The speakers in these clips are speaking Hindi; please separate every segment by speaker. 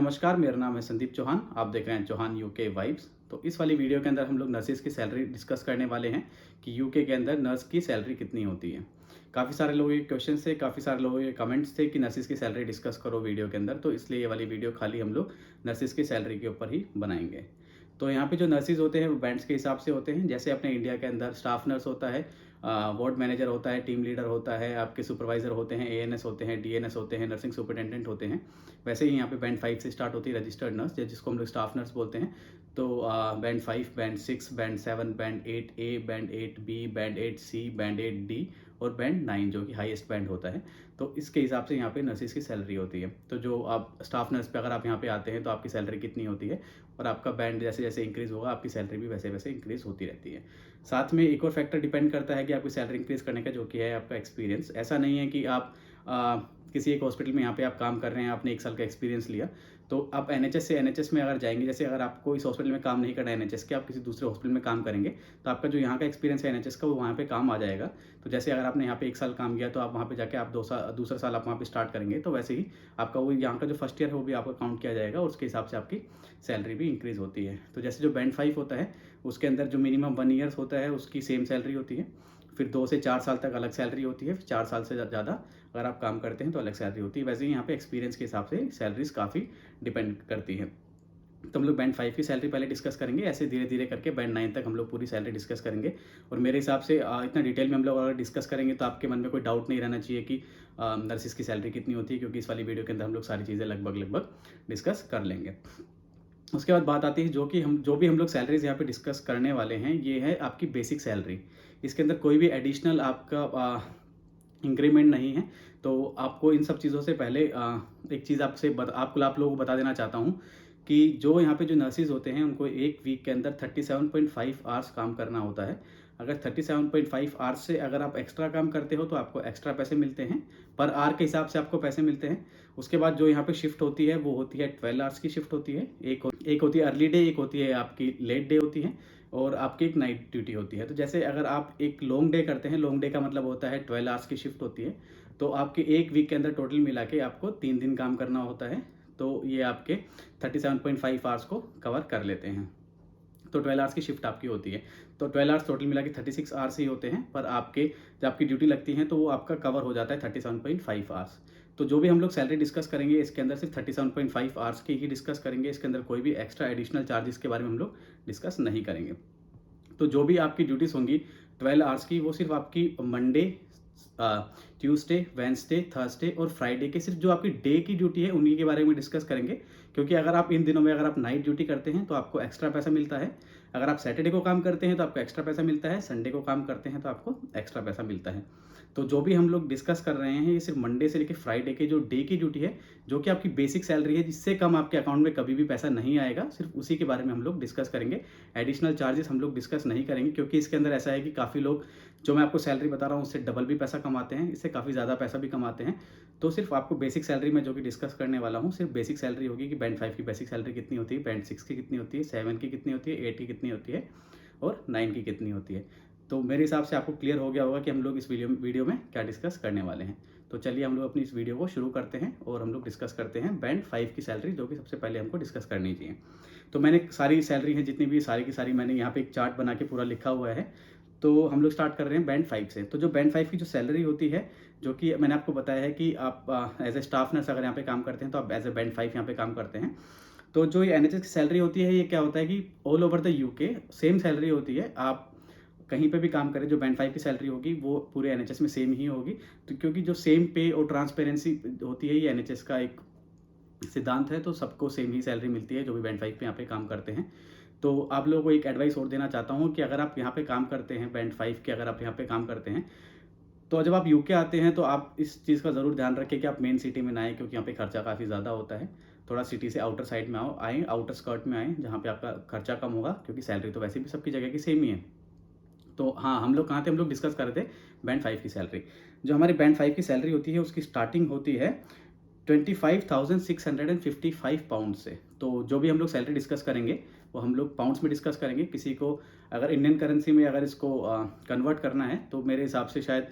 Speaker 1: नमस्कार, मेरा नाम है संदीप चौहान। आप देख रहे हैं चौहान यूके वाइब्स। तो इस वाली वीडियो के अंदर हम लोग नर्सिस की सैलरी डिस्कस करने वाले हैं कि यूके के अंदर नर्स की सैलरी कितनी होती है। काफ़ी सारे लोगों के क्वेश्चन थे, काफ़ी सारे लोगों के कमेंट्स थे कि नर्सिस की सैलरी डिस्कस करो वीडियो के अंदर, तो इसलिए ये वाली वीडियो खाली हम लोग नर्सिस की सैलरी के ऊपर ही बनाएंगे। तो यहाँ पे जो नर्सिस होते हैं वो बैंड्स के हिसाब से होते हैं। जैसे अपने इंडिया के अंदर स्टाफ नर्स होता है, वार्ड मैनेजर होता है, टीम लीडर होता है, आपके सुपरवाइज़र होते हैं, एएनएस होते हैं, डीएनएस होते हैं, नर्सिंग सुपरिटेंडेंट होते हैं। वैसे ही यहाँ पे बैंड 5 से स्टार्ट होती है रजिस्टर्ड नर्स, जिसको हम लोग स्टाफ नर्स बोलते हैं। तो बैंड 5, बैंड 6, बैंड 7, बैंड 8 ए, बैंड 8 बी, बैंड 8 सी, बैंड 8 डी और बैंड 9 जो कि हाईएस्ट बैंड होता है। तो इसके हिसाब से यहाँ पे नर्सिस की सैलरी होती है। तो जो आप स्टाफ नर्स पे अगर आप यहाँ पे आते हैं तो आपकी सैलरी कितनी होती है, और आपका बैंड जैसे जैसे इंक्रीज़ होगा आपकी सैलरी भी वैसे वैसे इंक्रीज़ होती रहती है। साथ में एक और फैक्टर डिपेंड करता है कि आपकी सैलरी इंक्रीज़ करने का, जो कि है आपका एक्सपीरियंस। ऐसा नहीं है कि आप किसी एक हॉस्पिटल में यहाँ पे आप काम कर रहे हैं, आपने 1 साल का एक्सपीरियंस लिया, तो आप एनएचएस से एनएचएस में अगर जाएँगे, जैसे अगर आपको इस हॉस्पिटल में काम नहीं करना है एनएचएस के, आप किसी दूसरे हॉस्पिटल में काम करेंगे, तो आपका जो यहाँ का एक्सपीरियंस है एनएचएस का वो वहाँ पे काम आ जाएगा। तो जैसे अगर आपने यहाँ पे 1 साल काम किया, तो आप वहाँ पे जाके आप 2 साल दूसरा साल आप वहाँ पे स्टार्ट करेंगे, तो वैसे ही आपका वो यहाँ का जो फर्स्ट ईयर है वो भी आपका काउंट किया जाएगा और उसके हिसाब से आपकी सैलरी भी इंक्रीज़ होती है। तो जैसे जो बैंड 5 होता है, उसके अंदर जो मिनिमम 1 ईयर्स होता है उसकी सेम सैलरी होती है। फिर 2 से 4 साल तक अलग सैलरी होती है, फिर 4 साल से ज़्यादा अगर आप काम करते हैं तो अलग सैलरी होती है। वैसे ही यहाँ पे एक्सपीरियंस के हिसाब से सैलरीज़ काफ़ी डिपेंड करती हैं। तो हम लोग बैंड 5 की सैलरी पहले डिस्कस करेंगे, ऐसे धीरे-धीरे करके बैंड 9 तक हम लोग पूरी सैलरी डिस्कस करेंगे। और मेरे हिसाब से इतना डिटेल में हम लोग अगर डिस्कस करेंगे तो आपके मन में कोई डाउट नहीं रहना चाहिए कि नर्सिस की सैलरी कितनी होती है, क्योंकि इस वाली वीडियो के अंदर हम लोग सारी चीज़ें लगभग डिस्कस कर लेंगे। उसके बाद बात आती है जो भी हम लोग सैलरीज़ यहाँ पे डिस्कस करने वाले हैं, ये है आपकी बेसिक सैलरी। इसके अंदर कोई भी एडिशनल आपका इंक्रीमेंट नहीं है। तो आपको इन सब चीज़ों से पहले एक चीज़ आप लोगों को बता देना चाहता हूँ कि जो यहाँ पे जो नर्सिज़ होते हैं उनको 1 वीक के अंदर 37.5 आवर्स काम करना होता है। अगर 37.5 आवर्स से अगर आप एक्स्ट्रा काम करते हो तो आपको एक्स्ट्रा पैसे मिलते हैं, पर आवर के हिसाब से आपको पैसे मिलते हैं। उसके बाद जो यहाँ पे शिफ्ट होती है वो होती है 12 आवर्स की शिफ्ट होती है। एक होती है अर्ली डे, एक होती है आपकी लेट डे होती है, और आपकी एक नाइट ड्यूटी होती है। तो जैसे अगर आप एक लॉन्ग डे करते हैं, लॉन्ग डे का मतलब होता है 12 आवर्स की शिफ्ट होती है, तो आपके 1 वीक के अंदर टोटल मिला के आपको 3 दिन काम करना होता है। तो ये आपके 37.5 आवर्स को कवर कर लेते हैं। तो 12 आवर्स की शिफ्ट आपकी होती है। तो 12 आवर्स टोटल मिला के 36 आवर्स ही होते हैं, पर जब आपकी ड्यूटी लगती है तो वो आपका कवर हो जाता है 37.5 आवर्स। तो जो भी हम लोग सैलरी डिस्कस करेंगे इसके अंदर सिर्फ 37.5 आवर्स की ही डिस्कस करेंगे। इसके अंदर कोई भी एक्स्ट्रा एडिशनल चार्जेस के बारे में हम लोग डिस्कस नहीं करेंगे। तो जो भी आपकी ड्यूटीज़ होंगी 12 आवर्स की, वो सिर्फ आपकी मंडे, ट्यूसडे, वेडनेसडे, थर्सडे और फ्राइडे के सिर्फ जो आपकी डे की ड्यूटी है उन्हीं के बारे में डिस्कस करेंगे। क्योंकि अगर आप इन दिनों में अगर आप नाइट ड्यूटी करते हैं तो आपको एक्स्ट्रा पैसा मिलता है। अगर आप सैटरडे को काम करते हैं तो आपको एक्स्ट्रा पैसा मिलता है, संडे को काम करते हैं तो आपको एक्स्ट्रा पैसा मिलता है। तो जो भी हम लोग डिस्कस कर रहे हैं ये सिर्फ मंडे से लेकर फ्राइडे के जो डे की ड्यूटी है, जो कि आपकी बेसिक सैलरी है, जिससे कम आपके अकाउंट में कभी भी पैसा नहीं आएगा, सिर्फ उसी के बारे में हम लोग डिस्कस करेंगे। एडिशनल चार्जेस हम लोग डिस्कस नहीं करेंगे, क्योंकि इसके अंदर ऐसा है कि काफ़ी लोग जो मैं आपको सैलरी बता रहा हूँ उससे डबल भी पैसा कमाते हैं, इससे काफ़ी ज़्यादा पैसा भी कमाते हैं। तो सिर्फ आपको बेसिक सैलरी में जो कि डिस्कस करने वाला हूँ, सिर्फ बेसिक सैलरी होगी कि बैंड 5 की बेसिक सैलरी कितनी होती है, बैंड 6 की कितनी होती है, 7 की कितनी होती है, 8 की कितनी होती है और 9 की कितनी होती है। तो मेरे हिसाब से आपको क्लियर हो गया होगा कि हम लोग इस वीडियो में क्या डिस्कस करने वाले हैं। तो चलिए हम लोग अपनी इस वीडियो को शुरू करते हैं और हम लोग डिस्कस करते हैं बैंड 5 की सैलरी, जो कि सबसे पहले हमको डिस्कस करनी चाहिए। तो मैंने सारी सैलरी है जितनी भी सारी की सारी मैंने यहाँ पे एक चार्ट बना के पूरा लिखा हुआ है। तो हम लोग स्टार्ट कर रहे हैं बैंड 5 से। तो जो बैंड 5 की जो सैलरी होती है, जो कि मैंने आपको बताया है कि आप एज ए स्टाफ नर्स अगर यहाँ पे काम करते हैं तो आप एज ए बैंड 5 यहाँ पे काम करते हैं। तो जो ये एनएचएस की सैलरी होती है, ये क्या होता है कि all over the UK same salary होती है। आप कहीं पे भी काम करें, जो बैंड 5 की सैलरी होगी वो पूरे एनएचएस में सेम ही होगी। तो क्योंकि जो सेम पे और ट्रांसपेरेंसी होती है, ये एनएचएस का एक सिद्धांत है, तो सबको सेम ही सैलरी मिलती है जो भी बैंड 5 पे यहाँ पे काम करते हैं। तो आप लोगों को एक एडवाइस और देना चाहता हूँ कि अगर आप यहाँ पे काम करते हैं बैंड 5 के, अगर आप यहाँ पे काम करते हैं, तो जब आप यूके आते हैं तो आप इस चीज़ का ज़रूर ध्यान रखें कि आप मेन सिटी में ना आएँ, क्योंकि यहाँ पे खर्चा काफ़ी ज़्यादा होता है। थोड़ा सिटी से आउटर साइड में आएँ, आउटर स्कर्ट में आएँ, जहाँ पे आपका खर्चा कम होगा, क्योंकि सैलरी तो वैसे भी सबकी जगह की सेम ही है। तो हाँ, हम लोग कहाँ थे, हम लोग डिस्कस कर रहे थे बैंड 5 की सैलरी। जो हमारी बैंड 5 की सैलरी होती है उसकी स्टार्टिंग होती है 25,655 पाउंड से। तो जो भी हम लोग सैलरी डिस्कस करेंगे वो हम लोग पाउंड्स में डिस्कस करेंगे। किसी को अगर इंडियन करेंसी में अगर इसको कन्वर्ट करना है तो मेरे हिसाब से शायद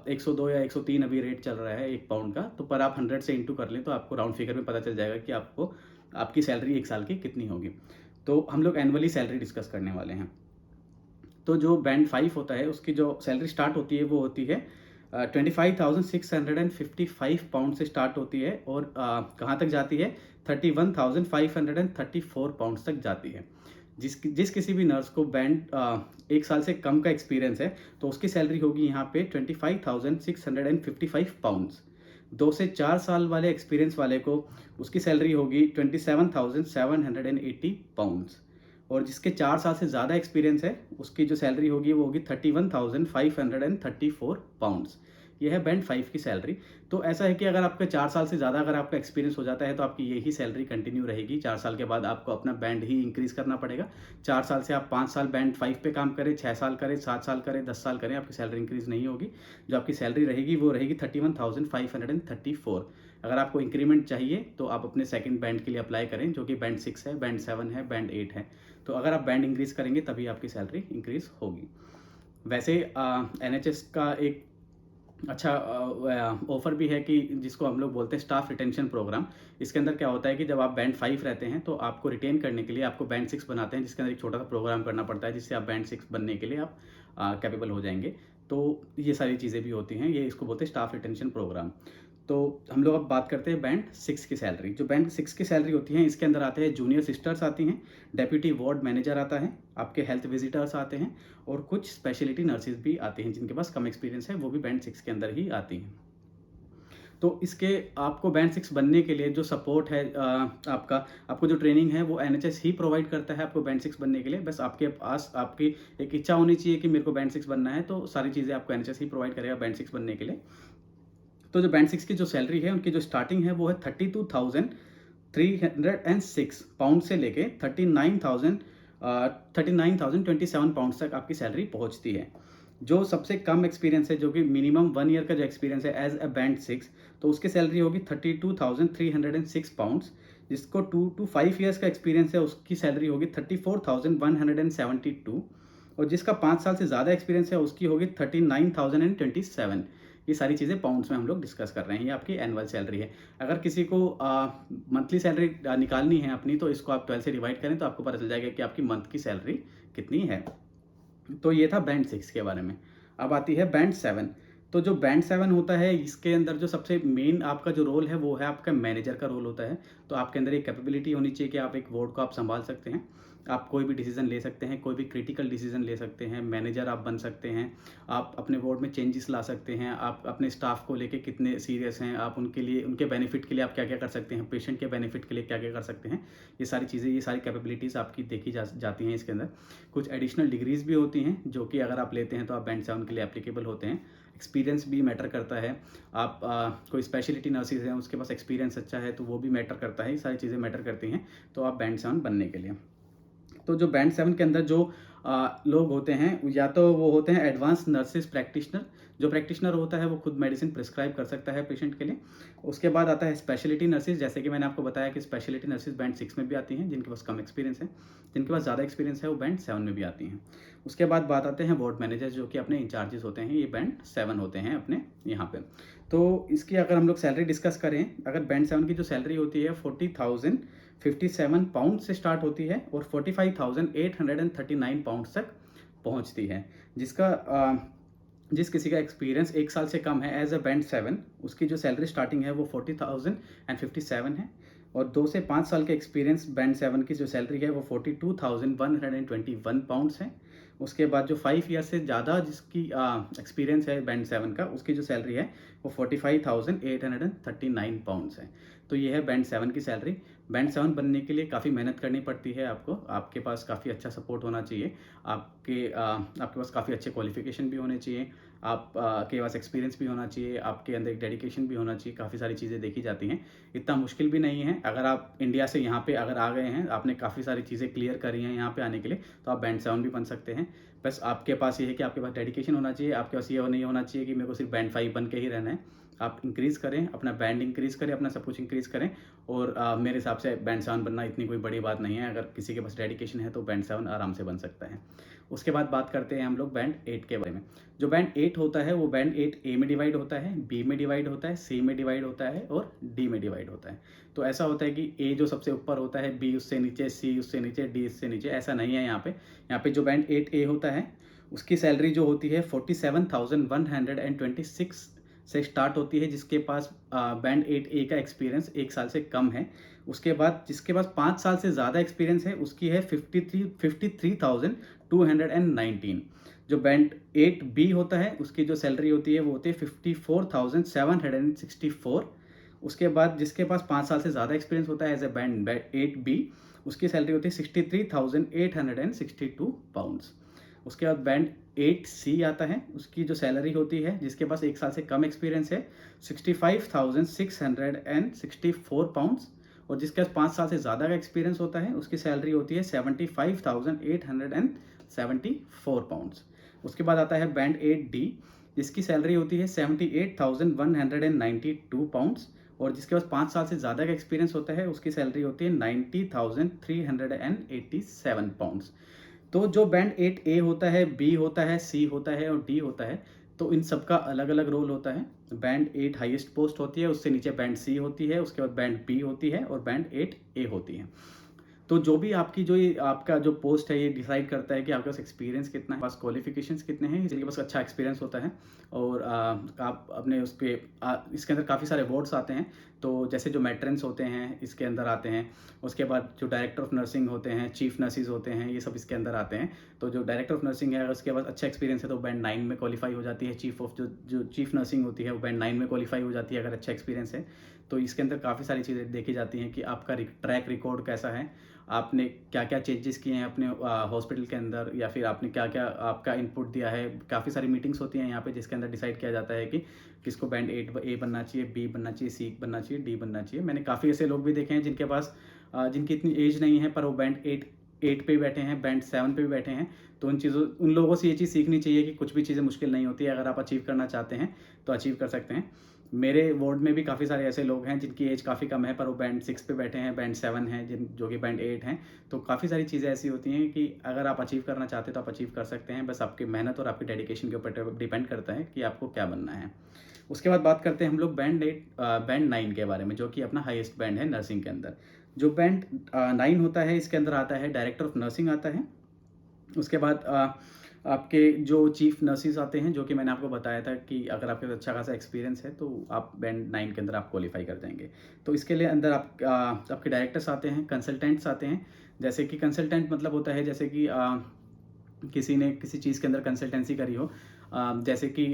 Speaker 1: 102 या 103 अभी रेट चल रहा है 1 पाउंड का। तो पर आप 100 से इंटू कर लें तो आपको राउंड फिगर में पता चल जाएगा कि आपको आपकी सैलरी 1 साल की कितनी होगी। तो हम लोग एनुअली सैलरी डिस्कस करने वाले हैं। तो जो बैंड 5 होता है उसकी जो सैलरी स्टार्ट होती है वो होती है 25,655 पाउंड से स्टार्ट होती है और कहाँ तक जाती है 31,534 पाउंड तक जाती है। जिस किसी भी नर्स को बैंड 1 साल से कम का एक्सपीरियंस है तो उसकी सैलरी होगी यहाँ पे 25,655 पाउंड्स। 2 से 4 साल वाले एक्सपीरियंस वाले को उसकी सैलरी होगी 27,780 पाउंड्स। और जिसके 4 साल से ज़्यादा एक्सपीरियंस है उसकी जो सैलरी होगी वो होगी 31,534 पाउंड्स। ये है बैंड 5 की सैलरी। तो ऐसा है कि अगर आपका 4 साल से ज़्यादा अगर आपका एक्सपीरियंस हो जाता है तो आपकी यही सैलरी कंटिन्यू रहेगी। 4 साल के बाद आपको अपना बैंड ही इंक्रीज़ करना पड़ेगा। 4 साल से आप 5 साल बैंड 5 पे काम करें, 6 साल करें, 7 साल करें, 10 साल करें, आपकी सैलरी इंक्रीज़ नहीं होगी। जो आपकी सैलरी रहेगी वो रहेगी 31,534। अगर आपको इंक्रीमेंट चाहिए तो आप अपने सेकंड बैंड के लिए अप्लाई करें, जो कि बैंड 6 है, बैंड 7 है, बैंड 8 है। तो अगर आप बैंड इंक्रीज़ करेंगे तभी आपकी सैलरी इंक्रीज़ होगी। वैसे एनएचएस का एक अच्छा ऑफ़र भी है कि जिसको हम लोग बोलते हैं स्टाफ रिटेंशन प्रोग्राम। इसके अंदर क्या होता है कि जब आप बैंड 5 रहते हैं तो आपको रिटेन करने के लिए आपको बैंड 6 बनाते हैं, जिसके अंदर एक छोटा सा प्रोग्राम करना पड़ता है जिससे आप बैंड 6 बनने के लिए आप कैपेबल हो जाएंगे। तो ये सारी चीज़ें भी होती हैं, ये इसको बोलते हैं स्टाफ रिटेंशन प्रोग्राम। तो हम लोग अब बात करते हैं बैंड 6 की सैलरी। जो बैंड 6 की सैलरी होती है इसके अंदर आते हैं जूनियर सिस्टर्स आती हैं, डेप्यूटी वार्ड मैनेजर आता है, आपके हेल्थ विजिटर्स आते हैं और कुछ स्पेशलिटी नर्सेज भी आती हैं जिनके पास कम एक्सपीरियंस है, वो भी बैंड 6 के अंदर ही आती हैं। तो इसके आपको बैंड 6 बनने के लिए जो सपोर्ट है आपको जो ट्रेनिंग है वो एनएचएस ही प्रोवाइड करता है आपको बैंड 6 बनने के लिए। बस आपके पास आपकी एक इच्छा होनी चाहिए कि मेरे को बैंड 6 बनना है, तो सारी चीज़ें आपको एनएचएस ही प्रोवाइड करेगा बैंड 6 बनने के लिए। तो जो बैंड 6 की जो सैलरी है उनकी जो स्टार्टिंग है वो है 32,306 पाउंड से लेके 39,027 पाउंड तक आपकी सैलरी पहुंचती है। जो सबसे कम एक्सपीरियंस है, जो कि मिनिमम 1 ईयर का जो एक्सपीरियंस है एज अ बैंड 6, तो उसकी सैलरी होगी 32,306 पाउंड्स। जिसको 2 to 5 ईयर्स का एक्सपीरियंस है उसकी सैलरी होगी 34,172। और जिसका 5 साल से ज़्यादा एक्सपीरियंस है उसकी होगी 39,027। ये सारी चीज़ें पाउंड्स में हम लोग डिस्कस कर रहे हैं, ये आपकी एनुअल सैलरी है। अगर किसी को मंथली सैलरी निकालनी है अपनी, तो इसको आप 12 से डिवाइड करें तो आपको पता चल जाएगा कि आपकी मंथ की सैलरी कितनी है। तो ये था बैंड 6 के बारे में। अब आती है बैंड 7। तो जो बैंड 7 होता है इसके अंदर जो सबसे मेन आपका जो रोल है वो है आपका मैनेजर का रोल होता है। तो आपके अंदर एक कैपेबिलिटी होनी चाहिए कि आप एक वार्ड को आप संभाल सकते हैं, आप कोई भी डिसीजन ले सकते हैं, कोई भी क्रिटिकल डिसीजन ले सकते हैं, मैनेजर आप बन सकते हैं, आप अपने वार्ड में चेंजेस ला सकते हैं, आप अपने स्टाफ को लेके कितने सीरियस हैं, आप उनके लिए उनके बेनिफिट के लिए आप क्या क्या कर सकते हैं, पेशेंट के बेनिफिट के लिए क्या क्या कर सकते हैं। ये सारी चीज़ें, ये सारी कैपेबिलिटीज़ आपकी देखी जाती हैं इसके अंदर। कुछ एडिशनल डिग्रीज़ भी होती हैं जो कि अगर आप लेते हैं तो आप बैंड 7 के लिए एप्लीकेबल होते हैं। एक्सपीरियंस भी मैटर करता है। आप कोई स्पेशलिटी नर्सेज हैं उसके पास एक्सपीरियंस अच्छा है तो वो भी मैटर करता है, ये सारी चीज़ें मैटर करती हैं तो आप बैंड 7 बनने के लिए। तो जो बैंड 7 के अंदर जो लोग होते हैं या तो वो होते हैं एडवांस नर्सेज प्रैक्टिशनर। जो प्रैक्टिशनर होता है वो खुद मेडिसिन प्रिस्क्राइब कर सकता है पेशेंट के लिए। उसके बाद आता है स्पेशलिटी नर्सेज, जैसे कि मैंने आपको बताया कि स्पेशलिटी नर्सेज बैंड 6 में भी आती हैं, जिनके पास कम एक्सपीरियंस है। जिनके पास ज़्यादा एक्सपीरियंस है वो बैंड 7 में भी आती हैं। उसके बाद बात आते हैं वार्ड मैनेजर, जो कि अपने इंचार्जेस होते हैं, ये बैंड 7 होते हैं अपने यहाँ पे। तो इसकी अगर हम लोग सैलरी डिस्कस करें, अगर बैंड 7 की जो सैलरी होती है 40,057 पाउंड से स्टार्ट होती है और 45,839 पाउंड तक पहुंचती है। जिस किसी का एक्सपीरियंस 1 साल से कम है एज अ बैंड 7, उसकी जो सैलरी स्टार्टिंग है वो 40,057 है। और 2 से 5 साल के एक्सपीरियंस बैंड 7 की जो सैलरी है वो 42,121 पाउंड्स है। उसके बाद जो 5 ईयर से ज़्यादा जिसकी एक्सपीरियंस है बैंड 7 का, उसकी जो सैलरी है वो 45,839 पाउंड्स है। तो ये है बैंड 7 की सैलरी। बैंड 7 बनने के लिए काफ़ी मेहनत करनी पड़ती है आपको, आपके पास काफ़ी अच्छा सपोर्ट होना चाहिए, आपके पास काफ़ी अच्छे क्वालिफिकेशन भी होने चाहिए, के पास एक्सपीरियंस भी होना चाहिए, आपके अंदर एक डेडिकेशन भी होना चाहिए, काफ़ी सारी चीज़ें देखी जाती हैं। इतना मुश्किल भी नहीं है। अगर आप इंडिया से यहाँ पे अगर आ गए हैं, आपने काफ़ी सारी चीज़ें क्लियर करी हैं यहाँ पे आने के लिए, तो आप बैंड 7 भी बन सकते हैं। बस आपके पास ये है कि आपके पास डेडिकेशन होना चाहिए, आपके पास ये नहीं होना चाहिए कि मेरे को सिर्फ बैंड 5 बन के ही रहना है। आप इंक्रीज़ करें, अपना बैंड इंक्रीज़ करें, अपना सब कुछ इंक्रीज़ करें। और मेरे हिसाब से बैंड 7 बनना इतनी कोई बड़ी बात नहीं है। अगर किसी के पास डेडिकेशन है तो बैंड 7 आराम से बन सकता है। उसके बाद बात करते हैं हम लोग बैंड 8 के बारे में। जो बैंड 8 होता है वो बैंड 8 ए में डिवाइड होता है, बी में डिवाइड होता है, सी में डिवाइड होता है और डी में डिवाइड होता है। तो ऐसा होता है कि ए जो सबसे ऊपर होता है, बी उससे नीचे, सी उससे नीचे, डी उससे नीचे, ऐसा नहीं है यहाँ पे। यहाँ पे जो बैंड 8 ए होता है उसकी सैलरी जो होती है 47,126 से स्टार्ट होती है, जिसके पास बैंड 8 ए का एक्सपीरियंस 1 साल से कम है। उसके बाद जिसके पास 5 साल से ज़्यादा एक्सपीरियंस है उसकी है 53,219। जो बैंड 8 बी होता है उसकी जो सैलरी होती है वो होती है 54,764। उसके बाद जिसके पास 5 साल से ज़्यादा एक्सपीरियंस होता है एज ए बैंड 8 बी, उसकी सैलरी होती है 63,862 पाउंड्स। उसके बाद बैंड 8 सी आता है, उसकी जो सैलरी होती है जिसके पास 1 साल से कम एक्सपीरियंस है 65,664 पाउंड्स। और जिसके पास 5 साल से ज़्यादा का एक्सपीरियंस होता है उसकी सैलरी होती है 75,874 पाउंड्स। उसके बाद आता है बैंड 8 डी, जिसकी सैलरी होती है 78,192 पाउंड्स। और जिसके पास 5 साल से ज़्यादा का एक्सपीरियंस होता है उसकी सैलरी होती है 90,387 पाउंड्स। तो जो बैंड 8 ए होता है, बी होता है, सी होता है और डी होता है, तो इन सब का अलग अलग रोल होता है। बैंड 8 हाईएस्ट पोस्ट होती है, उससे नीचे बैंड सी होती है, उसके बाद बैंड बी होती है और बैंड 8 ए होती है। तो जो भी आपकी जो ये आपका जो पोस्ट है ये डिसाइड करता है कि आपके पास एक्सपीरियंस कितना है, पास क्वालिफिकेशंस कितने हैं, जिनके पास अच्छा एक्सपीरियंस होता है। और आप अपने उसके इसके अंदर काफ़ी सारे अवार्ड्स आते हैं। तो जैसे जो मैट्रन्स होते हैं इसके अंदर आते हैं। उसके बाद जो डायरेक्टर ऑफ नर्सिंग होते हैं, चीफ नर्सिस होते हैं, ये सब इसके अंदर आते हैं। तो जो डायरेक्टर ऑफ नर्सिंग है अगर उसके पास अच्छा एक्सपीरियंस है तो बैंड 9 में क्वालिफाई हो जाती है। जो चीफ नर्सिंग होती है वो बैंड 9 में क्वालिफाई हो जाती है अगर अच्छा एक्सपीरियंस है। तो इसके अंदर काफ़ी सारी चीज़ें देखी जाती हैं कि आपका ट्रैक रिकॉर्ड कैसा है, आपने क्या-क्या चेंजेस किए हैं अपने हॉस्पिटल के अंदर, या फिर आपने क्या-क्या आपका इनपुट दिया है। काफ़ी सारी मीटिंग्स होती हैं यहाँ पे जिसके अंदर डिसाइड किया जाता है कि किसको बैंड 8 ए बनना चाहिए, बी बनना चाहिए, सी बनना चाहिए, डी बनना चाहिए। मैंने काफ़ी ऐसे लोग भी देखे हैं जिनके पास जिनकी इतनी एज नहीं है पर वो बैंड 8 पे भी बैठे हैं, बैंड 7 पे भी बैठे हैं। तो उन लोगों से ये चीज़ सीखनी चाहिए कि कुछ भी चीज़ें मुश्किल नहीं होती है। अगर आप अचीव करना चाहते हैं तो अचीव कर सकते हैं। मेरे वार्ड में भी काफ़ी सारे ऐसे लोग हैं जिनकी एज काफ़ी कम है पर वो बैंड 6 पे बैठे हैं, बैंड 7 हैं, जो कि बैंड 8 हैं। तो काफ़ी सारी चीज़ें ऐसी होती हैं कि अगर आप अचीव करना चाहते हैं तो आप अचीव कर सकते हैं। बस आपकी मेहनत और आपकी डेडिकेशन के ऊपर डिपेंड करता है कि आपको क्या बनना है। उसके बाद बात करते हैं हम लोग बैंड 9 के बारे में, जो कि अपना हाईएस्ट बैंड है नर्सिंग के अंदर। जो बैंड 9 होता है इसके अंदर आता है डायरेक्टर ऑफ नर्सिंग आता है। उसके बाद आपके जो चीफ नर्सिस आते हैं, जो कि मैंने आपको बताया था कि अगर आपके पास अच्छा खासा एक्सपीरियंस है तो आप बैंड 9 के अंदर आप क्वालिफाई कर जाएंगे। तो इसके लिए अंदर आपके डायरेक्टर्स आते हैं, कंसल्टेंट्स आते हैं। जैसे कि कंसल्टेंट मतलब होता है जैसे कि किसी ने किसी चीज़ के अंदर कंसल्टेंसी करी हो। जैसे कि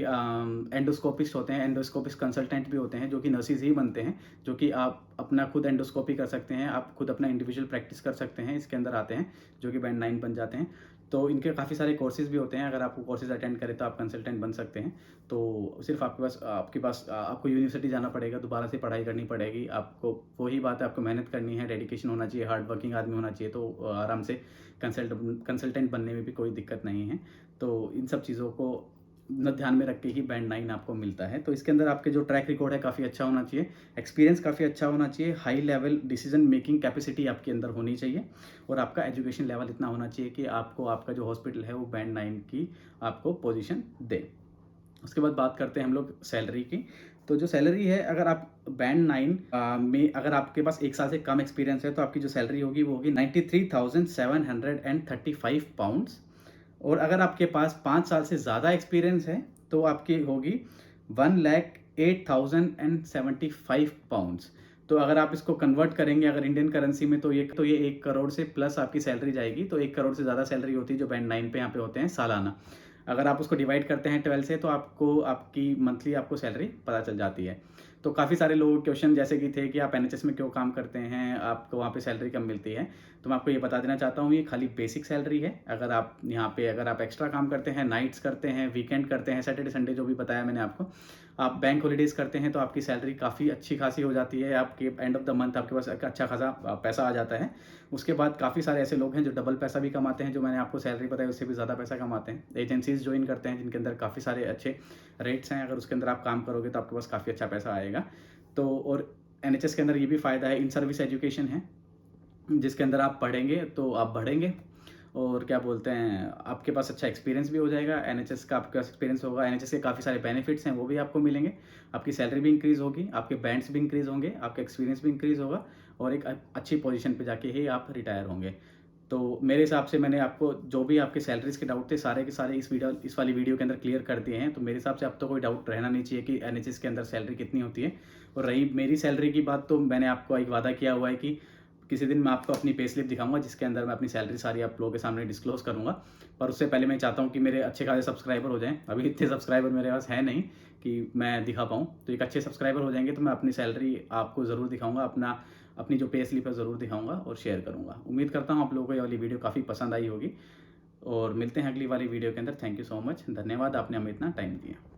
Speaker 1: एंडोस्कोपिस्ट होते हैं, एंडोस्कोपिस्ट कंसल्टेंट भी होते हैं जो कि नर्सिस ही बनते हैं, जो कि आप अपना खुद एंडोस्कोपी कर सकते हैं, आप खुद अपना इंडिविजुअल प्रैक्टिस कर सकते हैं। इसके अंदर आते हैं जो कि बैंड 9 बन जाते हैं। तो इनके काफ़ी सारे कोर्सेज़ भी होते हैं, अगर आप वो कोर्सेज़ अटेंड करें तो आप कंसल्टेंट बन सकते हैं। तो सिर्फ आपके पास आपको यूनिवर्सिटी जाना पड़ेगा, दोबारा से पढ़ाई करनी पड़ेगी। आपको वही बात है, आपको मेहनत करनी है, डेडिकेशन होना चाहिए, हार्ड वर्किंग आदमी होना चाहिए, तो आराम से कंसल्टेंट बनने में भी कोई दिक्कत नहीं है। तो इन सब चीज़ों को ध्यान में रख के ही बैंड 9 आपको मिलता है। तो इसके अंदर आपके जो ट्रैक रिकॉर्ड है काफ़ी अच्छा होना चाहिए, एक्सपीरियंस काफ़ी अच्छा होना चाहिए, high level decision making capacity आपके अंदर होनी चाहिए और आपका एजुकेशन लेवल इतना होना चाहिए कि आपको आपका जो हॉस्पिटल है वो बैंड 9 की आपको पोजीशन दे। उसके बाद बात करते हैं हम लोग सैलरी की। तो जो सैलरी है, अगर आप बैंड 9 में अगर आपके पास 1 साल से कम एक्सपीरियंस है तो आपकी जो सैलरी होगी वो होगी 93,735 पाउंड्स। और अगर आपके पास 5 साल से ज़्यादा एक्सपीरियंस है तो आपकी होगी 1,08,075 पाउंड्स। तो अगर आप इसको कन्वर्ट करेंगे अगर इंडियन करेंसी में तो ये 1 करोड़ से प्लस आपकी सैलरी जाएगी। तो 1 करोड़ से ज़्यादा सैलरी होती है जो बैंड 9 पे यहाँ पे होते हैं सालाना। अगर आप उसको डिवाइड करते हैं 12 से तो आपको आपकी मंथली आपको सैलरी पता चल जाती है। तो काफ़ी सारे लोग क्वेश्चन जैसे कि थे कि आप एनएचएस में क्यों काम करते हैं, आपको वहाँ पे सैलरी कम मिलती है। तो मैं आपको ये बता देना चाहता हूँ, ये खाली बेसिक सैलरी है। अगर आप एक्स्ट्रा काम करते हैं, नाइट्स करते हैं, वीकेंड करते हैं, सैटरडे संडे जो भी बताया मैंने आपको, आप बैंक हॉलीडेज़ करते हैं तो आपकी सैलरी काफ़ी अच्छी खासी हो जाती है, आपके एंड ऑफ द मंथ आपके पास एक अच्छा खासा पैसा आ जाता है। उसके बाद काफ़ी सारे ऐसे लोग हैं जो डबल पैसा भी कमाते हैं, जो मैंने आपको सैलरी बताई उससे भी ज़्यादा पैसा कमाते हैं। एजेंसीज़ जॉइन करते हैं जिनके अंदर काफ़ी सारे अच्छे रेट्स हैं, अगर उसके अंदर आप काम करोगे तो आपके पास काफ़ी अच्छा पैसा आएगा। तो और एनएचएस के अंदर ये भी फ़ायदा है, इन सर्विस एजुकेशन है, जिसके अंदर आप पढ़ेंगे तो आप बढ़ेंगे और क्या बोलते हैं, आपके पास अच्छा एक्सपीरियंस भी हो जाएगा। एनएचएस का आपके पास एक्सपीरियंस होगा, एनएचएस के काफ़ी सारे बेनिफिट्स हैं वो भी आपको मिलेंगे, आपकी सैलरी भी इंक्रीज़ होगी, आपके बैंड्स भी इंक्रीज़ होंगे, आपका एक्सपीरियंस भी इंक्रीज़ होगा और एक अच्छी पोजीशन पे जाके ही आप रिटायर होंगे। तो मेरे हिसाब से मैंने आपको जो भी आपके सैलरीज़ के डाउट थे सारे के सारे इस वाली वीडियो के अंदर क्लियर कर दिए हैं। तो मेरे हिसाब से अब तो कोई डाउट रहना नहीं चाहिए कि एनएचएस के अंदर सैलरी कितनी होती है। और रही मेरी सैलरी की बात, तो मैंने आपको एक वादा किया हुआ है कि किसी दिन मैं आपको अपनी पे स्लिप दिखाऊँगा जिसके अंदर मैं अपनी सैलरी सारी आप लोगों के सामने डिस्क्लोज़ करूँगा। पर उससे पहले मैं चाहता हूँ कि मेरे अच्छे खासे सब्सक्राइबर हो जाएँ। अभी इतने सब्सक्राइबर मेरे पास हैं नहीं कि मैं दिखा पाऊँ। तो एक अच्छे सब्सक्राइबर हो जाएँगे तो मैं अपनी सैलरी आपको ज़रूर दिखाऊँगा, अपनी जो पे स्लिप है ज़रूर दिखाऊँगा और शेयर करूँगा। उम्मीद करता हूँ आप लोगों को ये वाली वीडियो काफ़ी पसंद आई होगी और मिलते हैं अगली वाली वीडियो के अंदर। Thank you so much. धन्यवाद, आपने हमें इतना टाइम दिया।